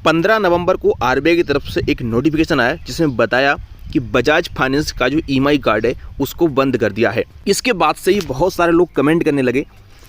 15 नवंबर को आरबीआई की तरफ से एक नोटिफिकेशन आया जिसमें बताया कि बजाज फाइनेंस का जो ईएमआई कार्ड है उसको बंद कर दिया है। इसके बाद से ही बहुत सारे लोग कमेंट करने लगे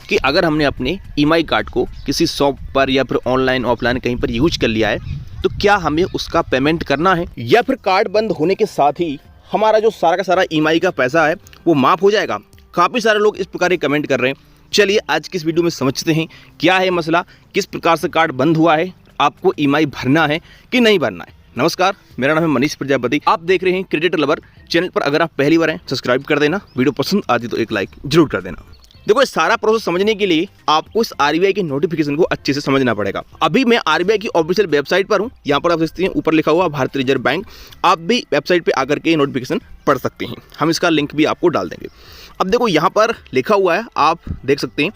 कि अगर हमने अपने ईएमआई कार्ड को किसी शॉप पर या फिर ऑनलाइन ऑफलाइन कहीं पर यूज कर लिया है तो क्या हमें उसका पेमेंट करना है, या फिर कार्ड बंद होने के साथ ही हमारा जो सारा का सारा ईएमआई का पैसा है वो माफ़ हो जाएगा। काफ़ी सारे लोग इस प्रकार के कमेंट कर रहे हैं। चलिए आज की इस वीडियो में समझते हैं क्या है मसला, किस प्रकार से कार्ड बंद हुआ है, आपको ईएमआई भरना है कि नहीं भरना है। नमस्कार, मेरा नाम है मनीष प्रजापति, आप देख रहे हैं क्रेडिट लवर। चैनल पर अगर आप पहली बार हैं सब्सक्राइब कर देना, वीडियो पसंद आती तो एक लाइक जरूर कर देना। देखो, ये सारा प्रोसेस समझने के लिए आपको इस आरबीआई के नोटिफिकेशन को अच्छे से समझना पड़ेगा। अभी मैं आरबीआई की ऑफिशियल वेबसाइट पर हूँ, यहाँ पर आप देखते हैं ऊपर लिखा हुआ भारतीय रिजर्व बैंक। आप भी वेबसाइट पे आकर के नोटिफिकेशन पढ़ सकते हैं, हम इसका लिंक भी आपको डाल देंगे। अब देखो यहाँ पर लिखा हुआ है, आप देख सकते हैं,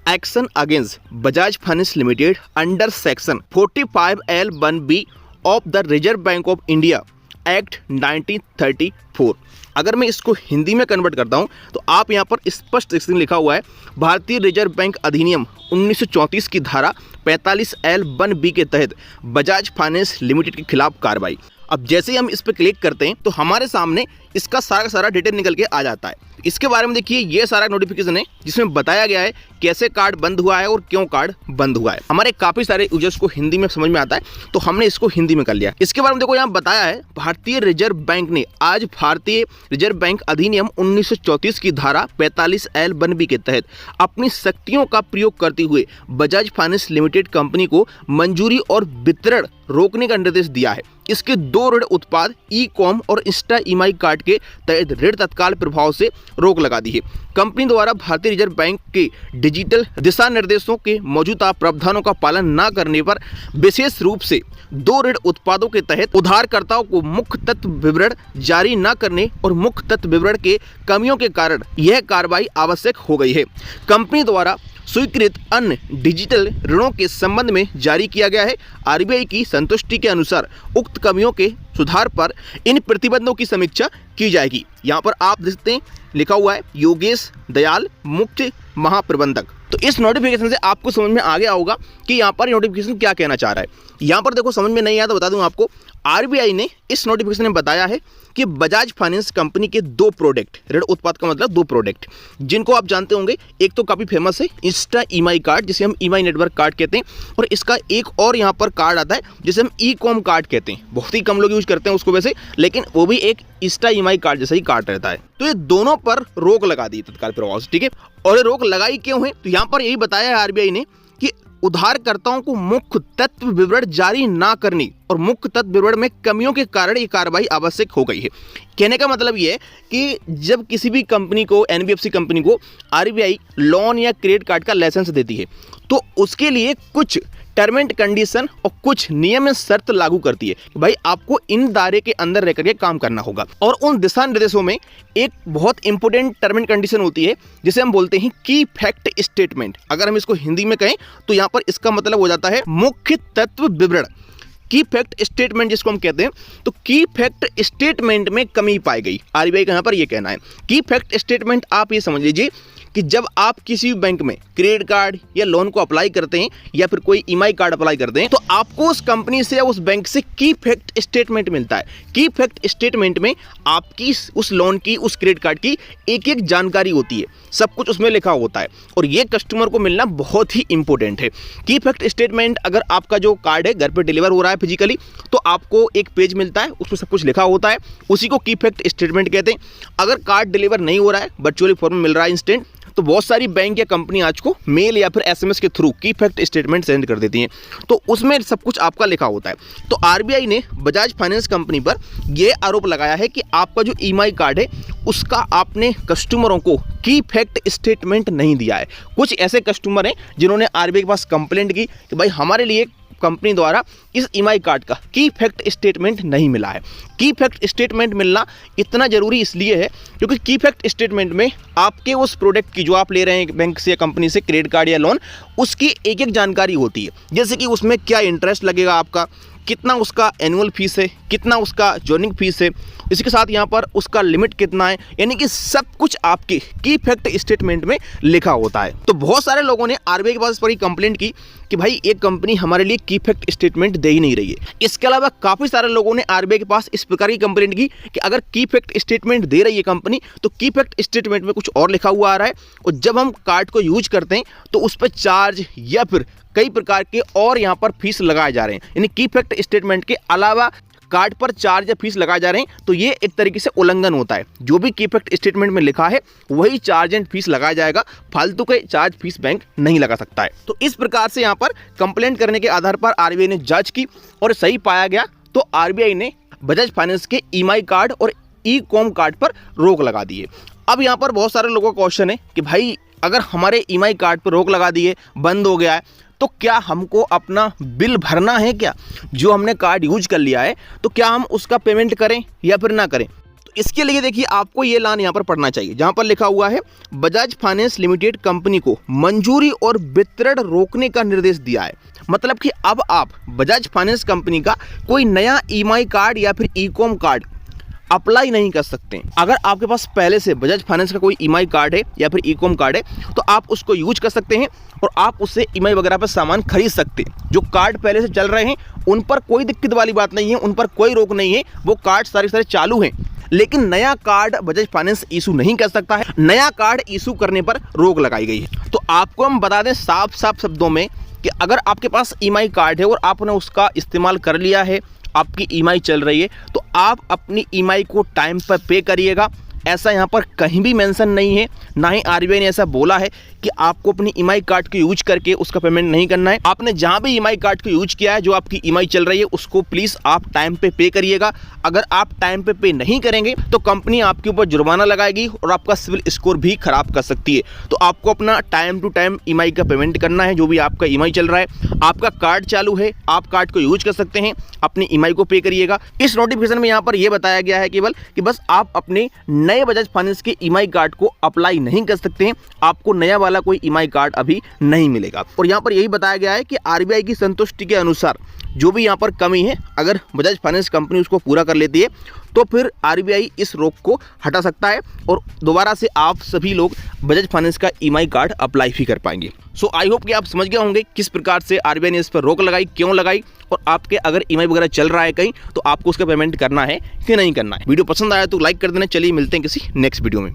action against Bajaj finance limited under section 45L1B of the reserve bank of India act 1934। अगर मैं इसको हिंदी में कन्वर्ट करता हूं तो आप यहां पर स्पष्ट लिखा हुआ है, भारतीय रिजर्व बैंक अधिनियम 1934 की धारा 45L1B के तहत बजाज फाइनेंस लिमिटेड के खिलाफ कार्रवाई। अब जैसे ही हम इस पर क्लिक करते हैं तो हमारे सामने इसका सारा डिटेल निकल के आ जाता है। इसके बारे में देखिए, ये सारा नोटिफिकेशन है जिसमें बताया गया है कैसे कार्ड बंद हुआ है और क्यों कार्ड बंद हुआ है। हमारे काफ़ी सारे यूजर्स को हिंदी में समझ में आता है तो हमने इसको हिंदी में कर लिया। इसके बारे में देखो, यहाँ बताया है, भारतीय रिजर्व बैंक ने आज भारतीय रिजर्व बैंक अधिनियम 1934 की धारा 45L1B के तहत अपनी शक्तियों का प्रयोग करते हुए बजाज फाइनेंस लिमिटेड कंपनी को मंजूरी और वितरण रोकने का निर्देश दिया है। इसके 2 ऋण उत्पाद ई कॉम और इंस्टा ईएमआई कार्ड के तहत ऋण तत्काल प्रभाव से रोक लगा दी है। कंपनी द्वारा भारतीय रिजर्व बैंक के डिजिटल दिशा निर्देशों के मौजूदा प्रावधानों का पालन न करने पर विशेष रूप से 2 ऋण उत्पादों के तहत उधारकर्ताओं को मुख्य तत्व विवरण जारी न करने और मुख्य तत्व विवरण के कमियों के कारण यह कार्रवाई आवश्यक हो गई है। कंपनी द्वारा स्वीकृत अन्य डिजिटल ऋणों के संबंध में जारी किया गया है। आरबीआई की संतुष्टि के अनुसार उक्त कमियों के सुधार पर इन प्रतिबंधों की समीक्षा की जाएगी। यहाँ पर आप देखते हैं लिखा हुआ है योगेश दयाल, मुख्य महाप्रबंधक। तो इस नोटिफिकेशन से आपको समझ में आ गया होगा कि यहाँ पर नोटिफिकेशन क्या कहना चाह रहा है। यहाँ पर देखो, समझ में नहीं आया तो बता दूं आपको, आरबीआई ने इस नोटिफिकेशन में बताया है कि बजाज फाइनेंस कंपनी के 2 प्रोडक्ट, ऋण उत्पाद का मतलब 2 प्रोडक्ट, जिनको आप जानते होंगे। एक तो काफ़ी फेमस है इंस्टा ईएमआई कार्ड, जिसे हम ईएमआई नेटवर्क कार्ड कहते हैं, और इसका एक और यहाँ पर कार्ड आता है जिसे हम ई कॉम कार्ड कहते हैं। बहुत ही कम लोग यूज करते हैं उसको वैसे, लेकिन वो भी एक इंस्टा ईएमआई कार्ड जैसा ही कार्ड रहता है। तो ये दोनों पर रोक लगा दी तत्काल प्रभाव से, ठीक है। और ये रोक लगाई क्यों है, तो यहाँ पर यही बताया है आरबीआई ने कि उधारकर्ताओं को मुख्य तत्व विवरण जारी ना करने और मुख्य तत्व विवरण में कमियों के कारण ये कार्रवाई आवश्यक हो गई है। कहने का मतलब ये है कि जब किसी भी कंपनी को, एनबीएफसी कंपनी को आरबीआई लोन या क्रेडिट कार्ड का लाइसेंस देती है तो उसके लिए कुछ टर्म एंड कंडीशन और कुछ नियम एवं शर्त लागू करती है कि भाई आपको इन दायरे के अंदर रह करके काम करना होगा। और उन दिशा निर्देशों में एक बहुत इंपॉर्टेंट टर्म एंड कंडीशन होती है जिसे हम बोलते हैं की फैक्ट स्टेटमेंट। अगर हम इसको हिंदी में कहें तो यहाँ पर इसका मतलब हो जाता है मुख्य तत्व विवरण, की फैक्ट स्टेटमेंट जिसको हम कहते हैं। तो की फैक्ट स्टेटमेंट में कमी पाई गई, आरबीआई का यहाँ पर ये कहना है। की फैक्ट स्टेटमेंट आप ये समझ लीजिए कि जब आप किसी भी बैंक में क्रेडिट कार्ड या लोन को अप्लाई करते हैं या फिर कोई ईएमआई कार्ड अप्लाई करते हैं तो आपको उस कंपनी से या उस बैंक से की फैक्ट स्टेटमेंट मिलता है। की फैक्ट स्टेटमेंट में आपकी उस लोन की, उस क्रेडिट कार्ड की एक जानकारी होती है, सब कुछ उसमें लिखा होता है, और ये कस्टमर को मिलना बहुत ही इंपॉर्टेंट है। की फैक्ट स्टेटमेंट, अगर आपका जो कार्ड है घर पर डिलीवर हो रहा है फिजिकली तो आपको एक पेज मिलता है, उसमें सब कुछ लिखा होता है, उसी को की फैक्ट स्टेटमेंट कहते हैं। अगर कार्ड डिलीवर नहीं हो रहा है, वर्चुअली फॉर्म में मिल रहा है इंस्टेंट, तो बहुत सारी बैंक या कंपनी आज को मेल या फिर एसएमएस के थ्रू की फैक्ट स्टेटमेंट सेंड कर देती हैं, तो उसमें सब कुछ आपका लिखा होता है। तो आरबीआई ने बजाज फाइनेंस कंपनी पर यह आरोप लगाया है कि आपका जो ईएमआई कार्ड है उसका आपने कस्टमरों को की फैक्ट स्टेटमेंट नहीं दिया है। कुछ ऐसे कस्टमर हैं जिन्होंने आरबीआई के पास कंप्लेंट की कि भाई हमारे लिए कंपनी द्वारा इस ईएमआई कार्ड का की फैक्ट स्टेटमेंट नहीं मिला है। की फैक्ट स्टेटमेंट मिलना इतना ज़रूरी इसलिए है क्योंकि की फैक्ट स्टेटमेंट में आपके उस प्रोडक्ट की जो आप ले रहे हैं बैंक से या कंपनी से, क्रेडिट कार्ड या लोन, उसकी एक जानकारी होती है। जैसे कि उसमें क्या इंटरेस्ट लगेगा आपका, कितना उसका एनुअल फीस है, कितना उसका जॉइनिंग फीस है, इसके साथ यहाँ पर उसका लिमिट कितना है, यानी कि सब कुछ आपके की फैक्ट स्टेटमेंट में लिखा होता है। तो बहुत सारे लोगों ने आरबीआई के पास इस पर कंप्लेंट की कि भाई एक कंपनी हमारे लिए की फैक्ट स्टेटमेंट दे ही नहीं रही है। इसके अलावा काफ़ी सारे लोगों ने आरबीआई के पास इस प्रकार की कंप्लेंट की कि अगर की फैक्ट स्टेटमेंट दे रही है कंपनी तो की फैक्ट स्टेटमेंट में कुछ और लिखा हुआ आ रहा है, और जब हम कार्ड को यूज करते हैं तो उस पर चार्ज या फिर कई प्रकार के और यहाँ पर फीस लगाए जा रहे हैं, यानी की फैक्ट स्टेटमेंट के अलावा कार्ड पर चार्ज या फीस लगाए जा रहे हैं। तो ये एक तरीके से उल्लंघन होता है। जो भी की फैक्ट स्टेटमेंट में लिखा है वही चार्ज एंड फीस लगाया जाएगा, फालतू के चार्ज फीस बैंक नहीं लगा सकता है। तो इस प्रकार से यहाँ पर कंप्लेंट करने के आधार पर आरबीआई ने जांच की और सही पाया गया तो आरबीआई ने बजाज फाइनेंस के ईएमआई कार्ड और ई कॉम कार्ड पर रोक लगा दी है। अब यहाँ पर बहुत सारे लोगों का क्वेश्चन है कि भाई अगर हमारे ईएमआई कार्ड पर रोक लगा दी है, बंद हो गया है, तो क्या हमको अपना बिल भरना है क्या? जो हमने कार्ड यूज कर लिया है तो क्या हम उसका पेमेंट करें या फिर ना करें? तो इसके लिए देखिए आपको ये लाइन यहाँ पर पढ़ना चाहिए जहाँ पर लिखा हुआ है बजाज फाइनेंस लिमिटेड कंपनी को मंजूरी और वितरण रोकने का निर्देश दिया है। मतलब कि अब आप बजाज फाइनेंस कंपनी का कोई नया ईएमआई कार्ड या फिर ई कॉम कार्ड अप्लाई नहीं कर सकते। अगर आपके पास पहले से बजाज फाइनेंस का कोई ईएमआई कार्ड है या फिर ई कॉम कार्ड है तो आप उसको यूज कर सकते हैं और आप उससे ईएमआई वगैरह पर सामान खरीद सकते हैं। जो कार्ड पहले से चल रहे हैं उन पर कोई दिक्कत वाली बात नहीं है, उन पर कोई रोक नहीं है, वो कार्ड सारे चालू हैं। लेकिन नया कार्ड बजाज फाइनेंस इशू नहीं कर सकता है, नया कार्ड इशू करने पर रोक लगाई गई है। तो आपको हम बता दें साफ शब्दों में कि अगर आपके पास ईएमआई कार्ड है और आपने उसका इस्तेमाल कर लिया है, आपकी ईएमआई चल रही है, तो आप अपनी ईएमआई को टाइम पर पे करिएगा। ऐसा यहाँ पर कहीं भी मेंशन नहीं है, ना ही आरबीआई ने ऐसा बोला है कि आपको अपनी ईएमआई कार्ड को यूज करके उसका पेमेंट नहीं करना है। आपने जहाँ भी ईएमआई कार्ड को यूज किया है, जो आपकी ईएमआई चल रही है, उसको प्लीज़ आप टाइम पे करिएगा। अगर आप टाइम पे नहीं करेंगे तो कंपनी आपके ऊपर जुर्माना लगाएगी और आपका सिविल स्कोर भी खराब कर सकती है। तो आपको अपना टाइम टू टाइम ईएमआई का पेमेंट करना है। जो भी आपका ईएमआई चल रहा है, आपका कार्ड चालू है, आप कार्ड को यूज कर सकते हैं, अपनी ईएमआई को पे करिएगा। इस नोटिफिकेशन में यहाँ पर यह बताया गया है केवल कि बस आप अपने नए बजाज फाइनेंस के ईएमआई कार्ड को अप्लाई नहीं कर सकते हैं, आपको नया वाला कोई ईएमआई कार्ड अभी नहीं मिलेगा। और यहाँ पर यही बताया गया है कि आरबीआई की संतुष्टि के अनुसार जो भी यहाँ पर कमी है, अगर बजाज फाइनेंस कंपनी उसको पूरा कर लेती है तो फिर आरबीआई इस रोक को हटा सकता है और दोबारा से आप सभी लोग बजाज फाइनेंस का ईएमआई कार्ड अप्लाई भी कर पाएंगे। सो आई होप कि आप समझ गए होंगे किस प्रकार से आरबीआई ने इस पर रोक लगाई, क्यों लगाई, और आपके अगर ईएमआई वगैरह चल रहा है कहीं तो आपको उसका पेमेंट करना है कि नहीं करना है। वीडियो पसंद आया तो लाइक कर देना। चलिए मिलते हैं किसी नेक्स्ट वीडियो में।